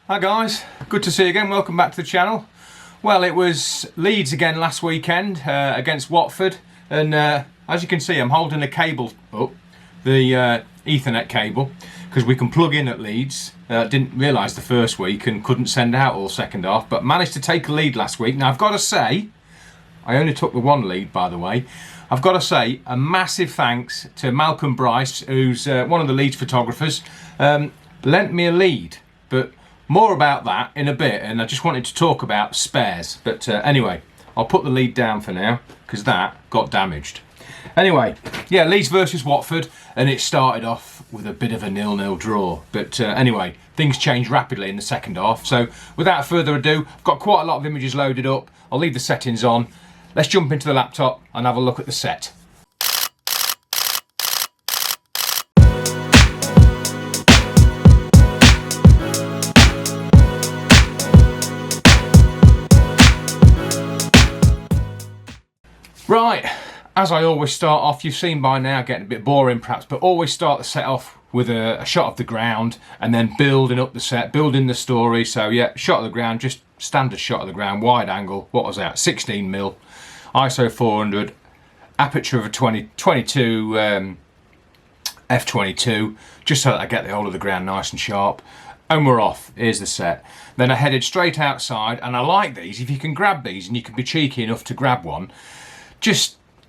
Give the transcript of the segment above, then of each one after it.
Hi guys, good to see you again. Welcome back to the channel. Well, it was Leeds again last weekend against Watford, and as you can see, I'm holding a cable up, the Ethernet cable, because we can plug in at Leeds. Didn't realise the first week and couldn't send out all second half, but managed to take a lead last week. Now I've got to say, I only took the one lead, by the way. I've got to say a massive thanks to Malcolm Bryce, who's one of the Leeds photographers, lent me a lead, but more about that in a bit, and I just wanted to talk about spares. But anyway, I'll put the lead down for now, because that got damaged. Anyway, yeah, Leeds versus Watford, and it started off with a bit of a 0-0 draw. But anyway, things changed rapidly in the second half. So without further ado, I've got quite a lot of images loaded up. I'll leave the settings on. Let's jump into the laptop and have a look at the set. Right, as I always start off, you've seen by now, getting a bit boring perhaps, but always start the set off with a shot of the ground and then building up the set, building the story. So yeah, shot of the ground, just standard shot of the ground, wide angle, what was that, 16mm, ISO 400, aperture of a 22 f22, just so that I get the whole of the ground nice and sharp. And we're off. Here's the set. Then I headed straight outside, and I like these. If you can grab these, and you can be cheeky enough to grab one,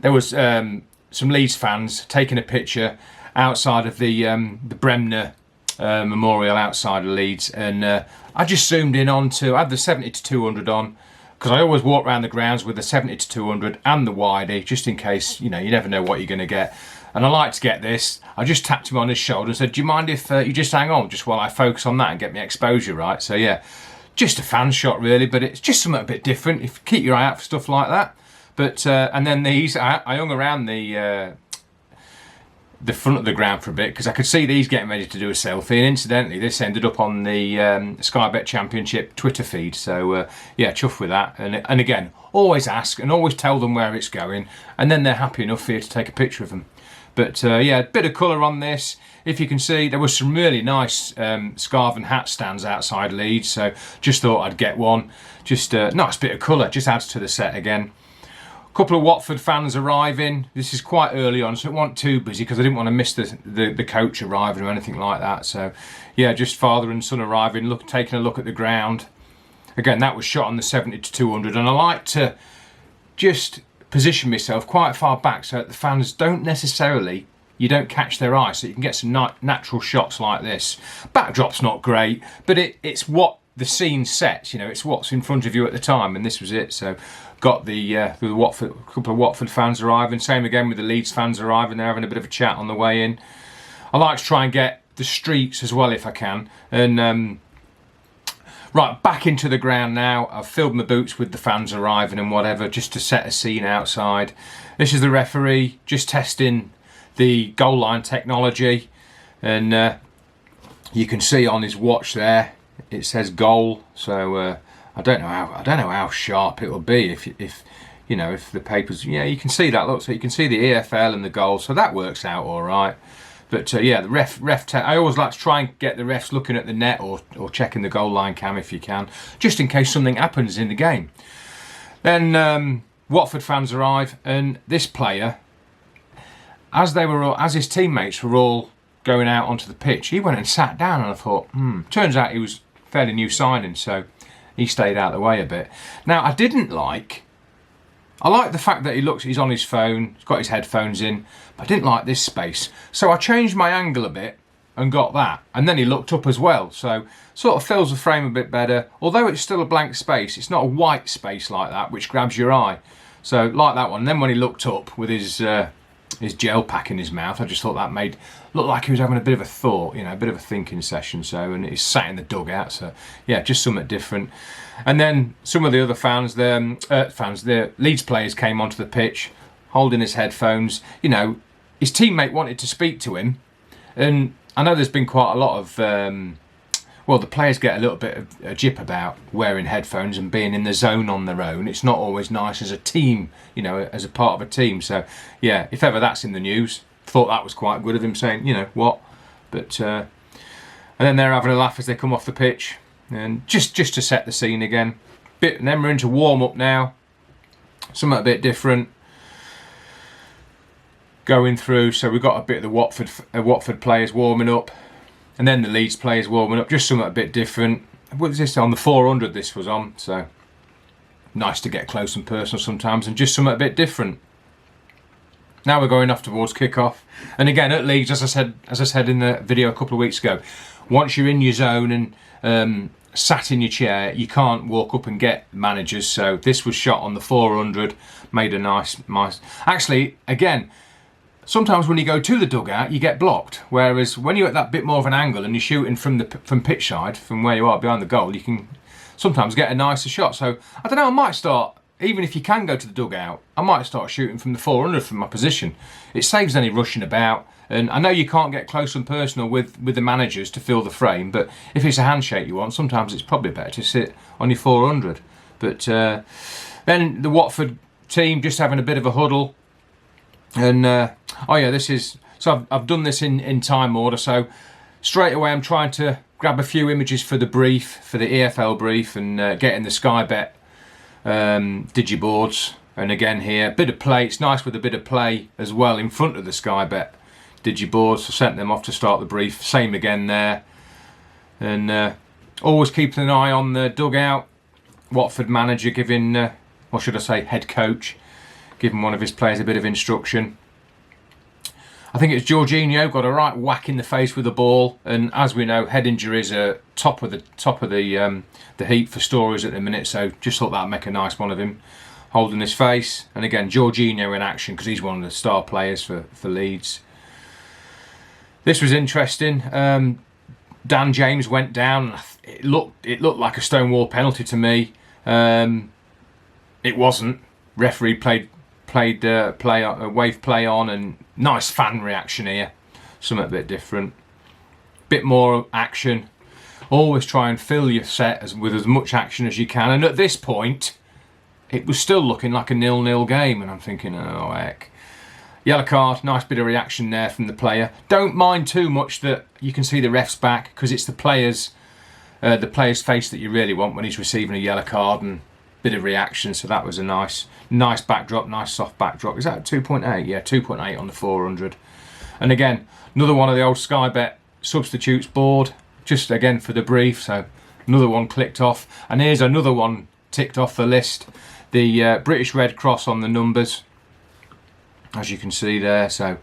there was some Leeds fans taking a picture outside of the Bremner Memorial outside of Leeds, and I just zoomed in onto, I had the 70-200 on, because I always walk around the grounds with the 70-200 and the widey, just in case, you know, you never know what you're going to get. And I like to get this. I just tapped him on his shoulder and said, do you mind if you just hang on just while I focus on that and get my exposure right? So yeah, just a fan shot really, but it's just something a bit different. If keep your eye out for stuff like that. But and then these, I hung around the front of the ground for a bit because I could see these getting ready to do a selfie, and incidentally this ended up on the Sky Bet Championship Twitter feed. So yeah, chuffed with that. And again, always ask and always tell them where it's going, and then they're happy enough for you to take a picture of them. But yeah, a bit of colour on this. If you can see, there was some really nice scarf and hat stands outside Leeds, so just thought I'd get one. Just a nice bit of colour, just adds to the set again. Couple of Watford fans arriving. This is quite early on, so it wasn't too busy because I didn't want to miss the coach arriving or anything like that. So yeah, just father and son arriving, taking a look at the ground. Again, that was shot on the 70-200, and I like to just position myself quite far back so that the fans don't necessarily, you don't catch their eye, so you can get some natural shots like this. Backdrop's not great, but it's what the scene sets, you know, it's what's in front of you at the time, and this was it. So got the Watford, couple of Watford fans arriving, same again with the Leeds fans arriving. They're having a bit of a chat on the way in. I like to try and get the streets as well if I can. And right, back into the ground now. I've filled my boots with the fans arriving and whatever, just to set a scene outside. This is the referee just testing the goal line technology, and you can see on his watch there it says goal. So I don't know how sharp it will be if you know, if the papers, yeah, you can see that, look, so you can see the EFL and the goal, so that works out all right. But yeah, the ref I always like to try and get the refs looking at the net or checking the goal line cam if you can, just in case something happens in the game. Then Watford fans arrive, and this player, as his teammates were all going out onto the pitch, he went and sat down, and I thought, turns out he was fairly new signing, so he stayed out of the way a bit. Now, I like the fact that he's on his phone, he's got his headphones in, but I didn't like this space. So I changed my angle a bit and got that. And then he looked up as well, so sort of fills the frame a bit better. Although it's still a blank space, it's not a white space like that, which grabs your eye. So like that one. And then when he looked up with his gel pack in his mouth, I just thought that looked like he was having a bit of a thought, you know, a bit of a thinking session. So, and he's sat in the dugout, so yeah, just something different. And then some of the other fans, the Leeds players came onto the pitch, holding his headphones. You know, his teammate wanted to speak to him, and I know there's been quite a lot of, well, the players get a little bit of a jip about wearing headphones and being in the zone on their own. It's not always nice as a team, you know, as a part of a team. So yeah, if ever that's in the news, thought that was quite good of him saying, you know, what? But and then they're having a laugh as they come off the pitch. And just to set the scene again. And then we're into warm up now. Something a bit different. Going through, so we've got a bit of the Watford players warming up, and then the Leeds players warming up. Just something a bit different. What was this on the 400? This was on, so nice to get close and personal sometimes, and just something a bit different. Now we're going off towards kick-off, and again at Leeds, as I said in the video a couple of weeks ago, once you're in your zone and sat in your chair, you can't walk up and get managers. So this was shot on the 400, made a nice. Actually, again, sometimes when you go to the dugout, you get blocked. Whereas when you're at that bit more of an angle and you're shooting from pitch side, from where you are behind the goal, you can sometimes get a nicer shot. So I don't know, I might start, even if you can go to the dugout, I might start shooting from the 400 from my position. It saves any rushing about. And I know you can't get close and personal with the managers to fill the frame, but if it's a handshake you want, sometimes it's probably better to sit on your 400. But then the Watford team just having a bit of a huddle. And oh yeah, this is, so I've done this in time order. So straight away I'm trying to grab a few images for the brief, for the EFL brief, and getting the Sky Bet digiboards. And again here, a bit of play. It's nice with a bit of play as well in front of the Sky Bet digiboards. So sent them off to start the brief. Same again there. And always keeping an eye on the dugout. Watford manager giving, or should I say head coach, giving one of his players a bit of instruction. I think it's Jorginho got a right whack in the face with the ball, and as we know, head injuries are top of the heap for stories at the minute. So just thought that'd make a nice one of him, holding his face. And again, Jorginho in action because he's one of the star players for Leeds. This was interesting. Dan James went down. It looked like a Stonewall penalty to me. It wasn't. Referee wave play on, and nice fan reaction here. Something a bit different. Bit more action. Always try and fill your set with as much action as you can. And at this point, it was still looking like a 0-0 game, and I'm thinking, oh heck. Yellow card, nice bit of reaction there from the player. Don't mind too much that you can see the ref's back, because it's the player's face that you really want when he's receiving a yellow card, and bit of reaction. So that was a nice backdrop, nice soft backdrop. Is that 2.8? Yeah, 2.8 on the 400. And again, another one of the old Sky Bet substitutes board, just again for the brief. So another one clicked off, and here's another one ticked off the list. The British Red Cross on the numbers, as you can see there. So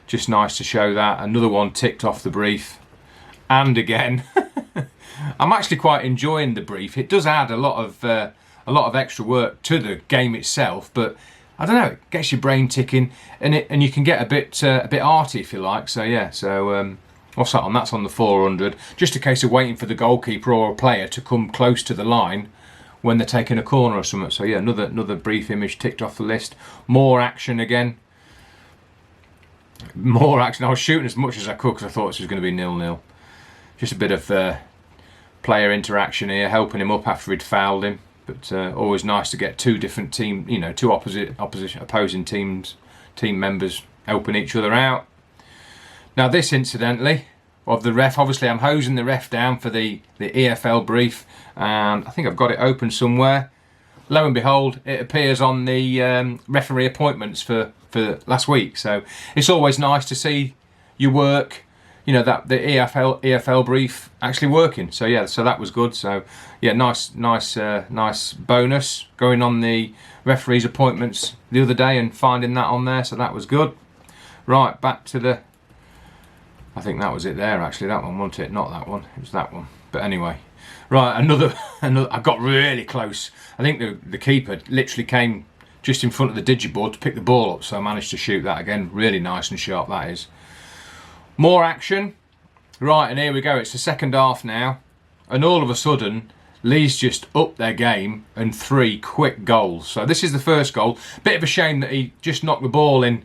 just nice to show that. Another one ticked off the brief. And again, I'm actually quite enjoying the brief. It does add a lot of extra work to the game itself, but I don't know, it gets your brain ticking, and you can get a bit arty if you like. So yeah, so what's that on? That's on the 400. Just a case of waiting for the goalkeeper or a player to come close to the line when they're taking a corner or something. So yeah, another brief image ticked off the list. More action again. More action. I was shooting as much as I could because I thought this was going to be 0-0. Just a bit of player interaction here, helping him up after he'd fouled him. But always nice to get two different two opposing team members helping each other out. Now this, incidentally, of the ref, obviously I'm hosing the ref down for the EFL brief, and I think I've got it open somewhere. Lo and behold, it appears on the referee appointments for last week. So it's always nice to see your work, you know, that the EFL brief actually working. So yeah, so that was good. So yeah, nice bonus going on the referees appointments the other day and finding that on there. So that was good. Right, back to the, I think that was it there actually, that one, wasn't it? Not that one, it was that one. But anyway, right, another I got really close. I think the keeper literally came just in front of the digiboard to pick the ball up, so I managed to shoot that again. Really nice and sharp that is. More action. Right, and here we go. It's the second half now, and all of a sudden Leeds just upped their game and 3 quick goals. So this is the first goal. Bit of a shame that he just knocked the ball in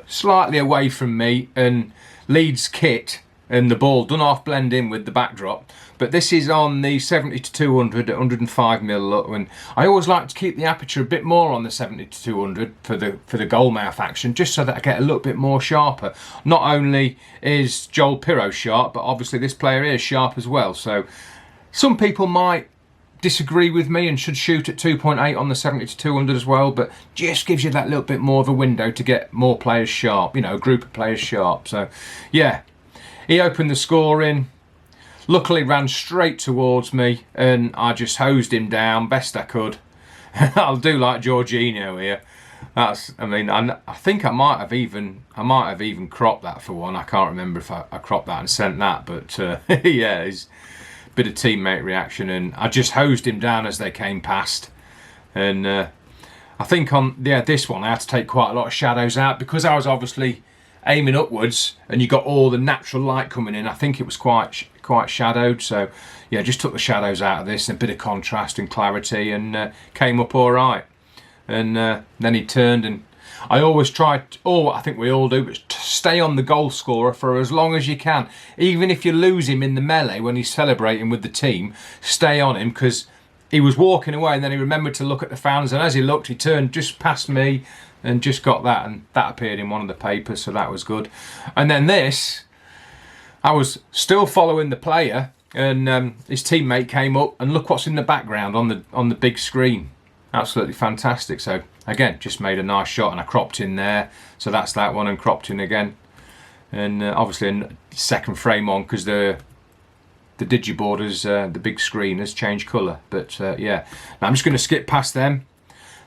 slightly away from me, and Leeds kit and the ball done half blend in with the backdrop. But this is on the 70 to 200 at 105mm, and I always like to keep the aperture a bit more on the 70 to 200 for the goal mouth action, just so that I get a little bit more sharper. Not only is Joel Pirro sharp, but obviously this player is sharp as well. So Some people might disagree with me and should shoot at 2.8 on the 70-200 as well, but just gives you that little bit more of a window to get more players sharp, you know, a group of players sharp. So yeah, he opened the scoring, luckily ran straight towards me, and I just hosed him down best I could. I'll do like Jorginho here. I mean, I think I might have even cropped that for one. I can't remember if I cropped that and sent that, but yeah, it's a bit of teammate reaction, and I just hosed him down as they came past. And I think on this one I had to take quite a lot of shadows out because I was obviously aiming upwards, and you got all the natural light coming in. I think it was quite shadowed, so yeah, just took the shadows out of this, and a bit of contrast and clarity, and came up all right. And then he turned, and I always try, I think we all do, but stay on the goal scorer for as long as you can. Even if you lose him in the melee when he's celebrating with the team, stay on him, because he was walking away and then he remembered to look at the fans, and as he looked, he turned just past me and just got that, and that appeared in one of the papers, so that was good. And then this, I was still following the player, and his teammate came up, and look what's in the background on the big screen. Absolutely fantastic. So again, just made a nice shot, and I cropped in there, so that's that one, and cropped in again, and obviously a second frame on because the digiboard is the big screen has changed colour. But yeah, now I'm just going to skip past them.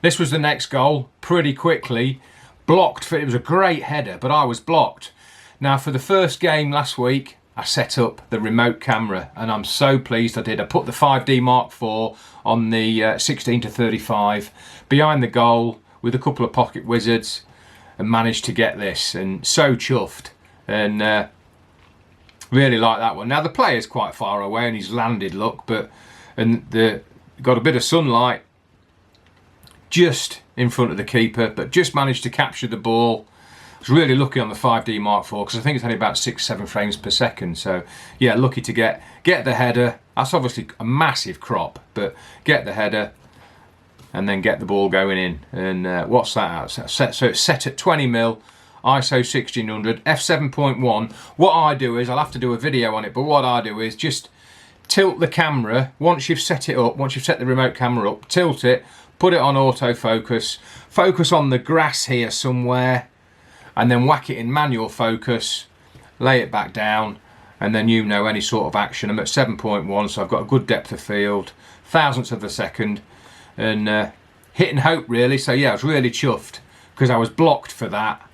This was the next goal pretty quickly. Blocked. It was a great header, but I was blocked. Now for the first game last week, I set up the remote camera, and I'm so pleased I did. I put the 5D Mark IV on the 16-35 behind the goal with a couple of pocket wizards, and managed to get this, and so chuffed, and really like that one. Now the player's quite far away and he's landed, look, but got a bit of sunlight just in front of the keeper, but just managed to capture the ball. I was really lucky on the 5D Mark IV because I think it's only about 6-7 frames per second. So yeah, lucky to get the header. That's obviously a massive crop, but get the header and then get the ball going in. And what's that out? So it's set at 20mm, ISO 1600, f7.1. What I do is, I'll have to do a video on it, but what I do is just tilt the camera once you've set it up, once you've set the remote camera up, tilt it, put it on autofocus, focus on the grass here somewhere, and then whack it in manual focus, lay it back down, and then you know any sort of action. I'm at 7.1, so I've got a good depth of field, thousandths of a second, and hit and hope really. So yeah, I was really chuffed because I was blocked for that,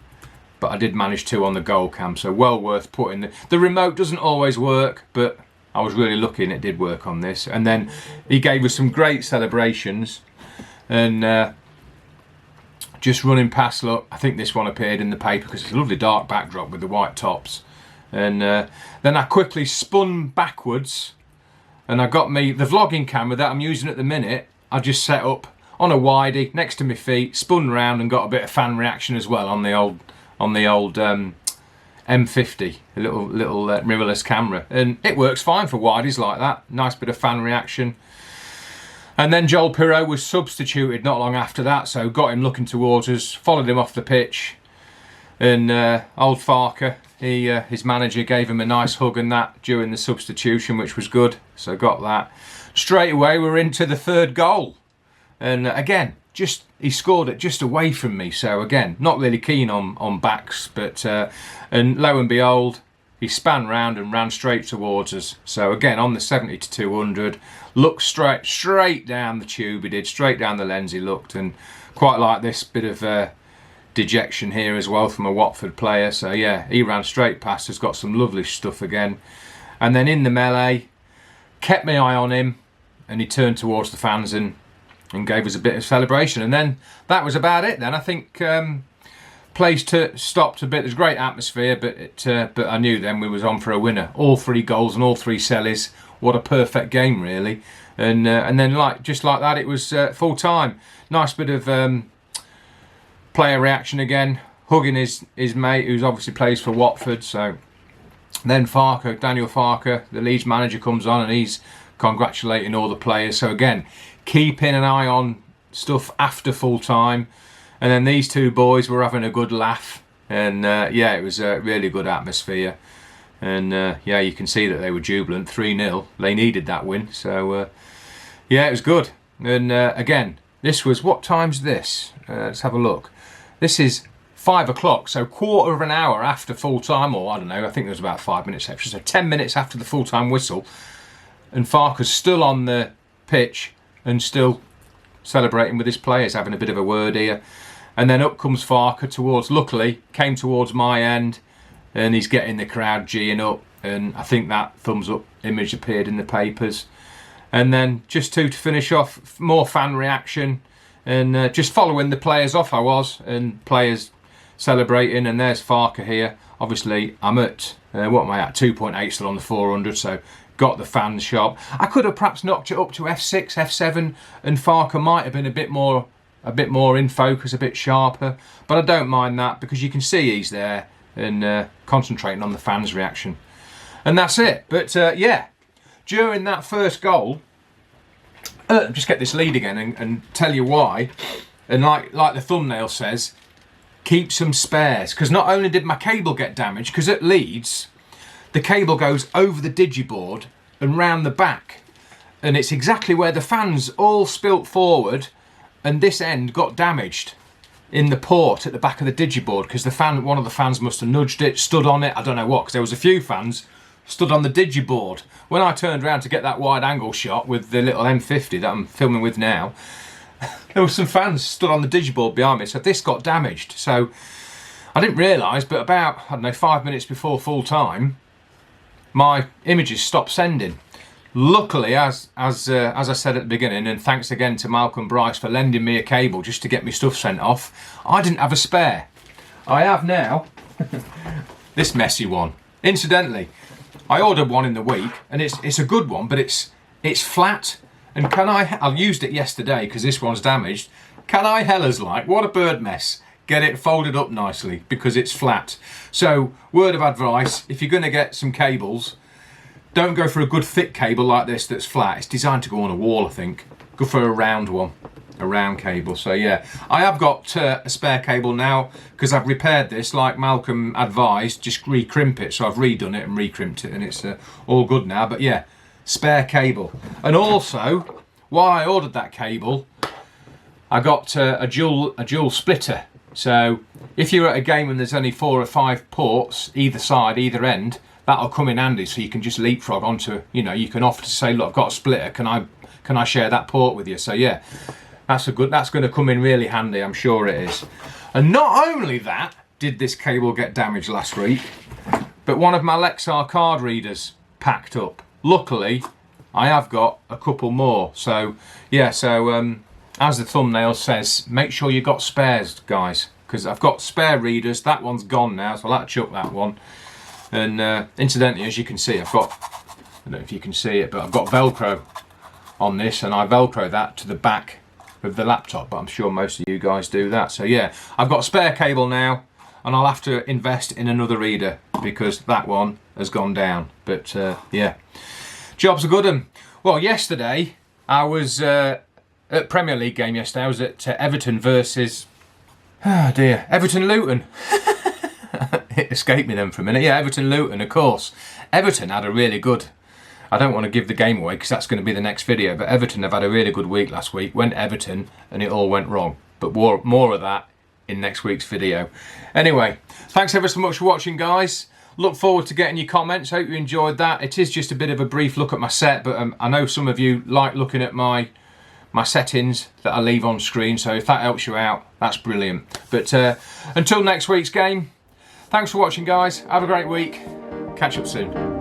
but I did manage to on the goal cam, so well worth putting. The remote doesn't always work, but I was really lucky and it did work on this. And then he gave us some great celebrations, and just running past, look, I think this one appeared in the paper because it's a lovely dark backdrop with the white tops. And then I quickly spun backwards, and I got the vlogging camera that I'm using at the minute, I just set up on a widey next to my feet, spun round, and got a bit of fan reaction as well on the old M50, a little mirrorless camera, and it works fine for widies like that. Nice bit of fan reaction. And then Joel Pirot was substituted not long after that, so got him looking towards us, followed him off the pitch, and old Farker, his manager, gave him a nice hug and that during the substitution, which was good, so got that. Straight away we're into the third goal, and again, he scored it just away from me, so again, not really keen on backs, but and lo and behold, he span round and ran straight towards us. So again, on the 70-200, looked straight down the tube, he did, straight down the lens he looked, and quite like this bit of dejection here as well from a Watford player. So yeah, he ran straight past us, got some lovely stuff again. And then in the melee, kept my eye on him, and he turned towards the fans and gave us a bit of celebration. And then that was about it then. I think place stopped a bit. There's great atmosphere, but I knew then we was on for a winner. All 3 goals and all 3 sellies. What a perfect game really. And then just like that, it was full time. Nice bit of player reaction again, hugging his mate, who's obviously plays for Watford. So then Daniel Farker, the Leeds manager, comes on and he's congratulating all the players. So again, keeping an eye on stuff after full time. And then these 2 boys were having a good laugh, and yeah, it was a really good atmosphere. And yeah, you can see that they were jubilant. 3-0. They needed that win. So yeah, it was good. And again, this was, what time's this? Let's have a look. This is 5 o'clock, so quarter of an hour after full time, or I don't know, I think there was about 5 minutes extra, so 10 minutes after the full time whistle. And Farker's still on the pitch and still celebrating with his players, having a bit of a word here. And then up comes Farker towards, luckily, came towards my end, and he's getting the crowd geeing up. And I think that thumbs up image appeared in the papers. And then just to finish off, more fan reaction, and just following the players off I was, and players celebrating. And there's Farker here. Obviously, I'm at, what am I at? 2.8 still on the 400, so got the fans shot. I could have perhaps knocked it up to F6, F7, and Farker might have been a bit more in focus, a bit sharper. But I don't mind that, because you can see he's there and concentrating on the fans' reaction. And that's it. But yeah, during that first goal, just get this lead again and tell you why. And like the thumbnail says, keep some spares. Because not only did my cable get damaged, because at Leeds, the cable goes over the digiboard and round the back. And it's exactly where the fans all spilt forward, and this end got damaged in the port at the back of the digiboard, because one of the fans must have nudged it, stood on it, I don't know what, because there was a few fans stood on the digiboard. When I turned around to get that wide angle shot with the little M50 that I'm filming with now, there were some fans stood on the digiboard behind me, so this got damaged. So I didn't realise, but about, I don't know, 5 minutes before full time, my images stopped sending. Luckily, as I said at the beginning, and thanks again to Malcolm Bryce for lending me a cable just to get my stuff sent off, I didn't have a spare. I have now this messy one. Incidentally, I ordered one in the week, and it's a good one, but it's flat. And I used it yesterday because this one's damaged. Can I hellers like, what a bird mess, get it folded up nicely because it's flat. So, word of advice, if you're going to get some cables, don't go for a good thick cable like this that's flat. It's designed to go on a wall, I think. Go for a round one, a round cable. So yeah, I have got a spare cable now, because I've repaired this like Malcolm advised, just re-crimp it. So I've redone it and re-crimped it, and it's all good now. But yeah, spare cable. And also, while I ordered that cable, I got a dual splitter. So if you're at a game and there's only 4 or 5 ports either side, either end, that'll come in handy, so you can just leapfrog onto, you know, you can offer to say, look, I've got a splitter, can I share that port with you? So yeah, that's going to come in really handy, I'm sure it is. And not only that did this cable get damaged last week, but one of my Lexar card readers packed up. Luckily, I have got a couple more. So yeah, so as the thumbnail says, make sure you got spares, guys, because I've got spare readers. That one's gone now, so I'll have to chuck that one. And incidentally, as you can see, I've got, I don't know if you can see it, but I've got Velcro on this, and I Velcro that to the back of the laptop, but I'm sure most of you guys do that. So yeah, I've got a spare cable now, and I'll have to invest in another reader because that one has gone down. But yeah, job's a good one. Well, yesterday I was at Premier League game yesterday. I was at Everton versus, oh dear, Everton Luton. It escaped me then for a minute. Yeah, Everton Luton, of course. Everton had a really good, I don't want to give the game away because that's going to be the next video, but Everton have had a really good week last week. Went Everton and it all went wrong. But more of that in next week's video. Anyway, thanks ever so much for watching, guys. Look forward to getting your comments. Hope you enjoyed that. It is just a bit of a brief look at my set, but I know some of you like looking at my settings that I leave on screen, so if that helps you out, that's brilliant. But until next week's game, thanks for watching, guys. Have a great week. Catch up soon.